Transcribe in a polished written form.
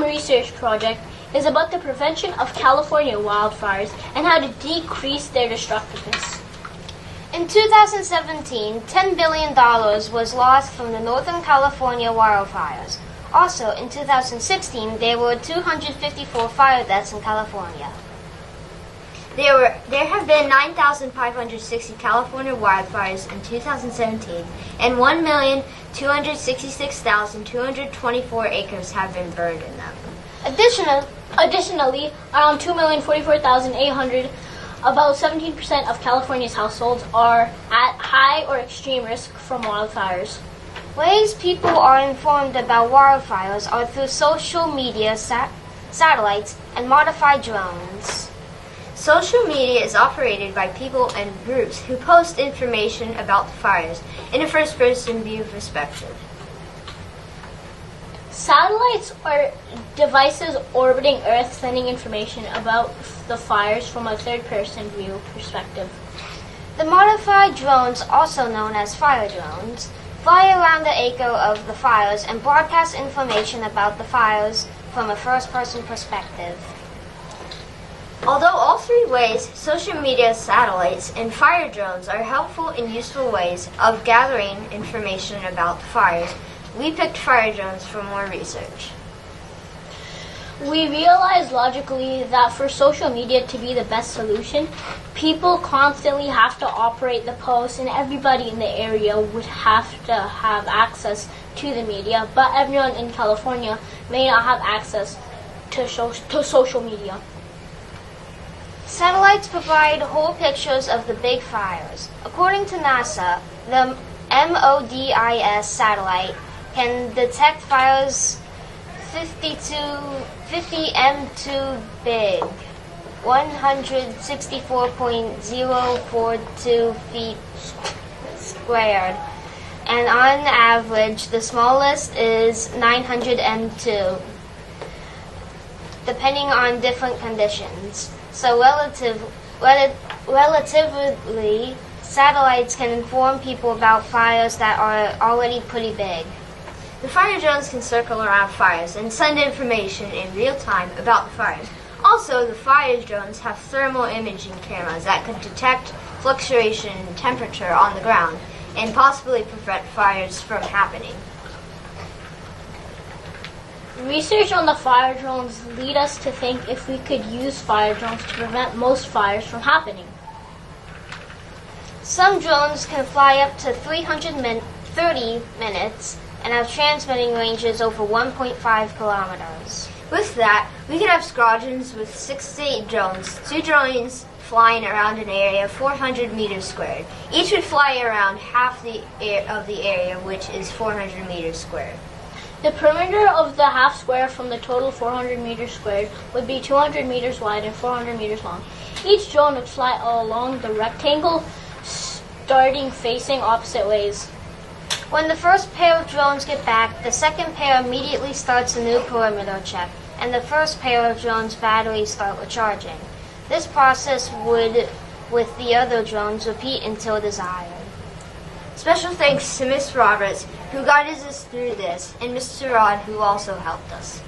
research project is about the prevention of California wildfires and how to decrease their destructiveness. In 2017, $10 billion was lost from the Northern California wildfires. Also, in 2016, there were 254 fire deaths in California. There have been 9,560 California wildfires in 2017, and 1,266,224 acres have been burned in them. Additionally, around 2,044,800, about 17% of California's households are at high or extreme risk from wildfires. Ways people are informed about wildfires are through social media, satellites, and modified drones. Social media is operated by people and groups who post information about the fires in a first-person view perspective. Satellites are devices orbiting Earth sending information about the fires from a third-person view perspective. The modified drones, also known as fire drones, fly around the acre of the fires and broadcast information about the fires from a first-person perspective. Although all three ways, social media, satellites, and fire drones are helpful and useful ways of gathering information about the fires, we picked fire drones for more research. We realized logically that for social media to be the best solution, people constantly have to operate the posts and everybody in the area would have to have access to the media, but everyone in California may not have access to social media. Satellites provide whole pictures of the big fires. According to NASA, the MODIS satellite can detect fires 50 m2 big, 164.042 feet squared, and on average, the smallest is 900 m2, depending on different conditions. So relatively, satellites can inform people about fires that are already pretty big. The fire drones can circle around fires and send information in real time about the fires. Also, the fire drones have thermal imaging cameras that could detect fluctuation in temperature on the ground and possibly prevent fires from happening. Research on the fire drones lead us to think if we could use fire drones to prevent most fires from happening. Some drones can fly up to 330 minutes and have transmitting ranges over 1.5 kilometers. With that, we could have squadrons with 6 to 8 drones, 2 drones flying around an area of 400 meters squared. Each would fly around half of the area, which is 400 meters squared. The perimeter of the half square from the total 400 meters squared would be 200 meters wide and 400 meters long. Each drone would fly along the rectangle, starting facing opposite ways. When the first pair of drones get back, the second pair immediately starts a new perimeter check, and the first pair of drones' batteries start recharging. This process would, with the other drones, repeat until desired. Special thanks to Miss Roberts, who guided us through this, and Mr. Rod, who also helped us.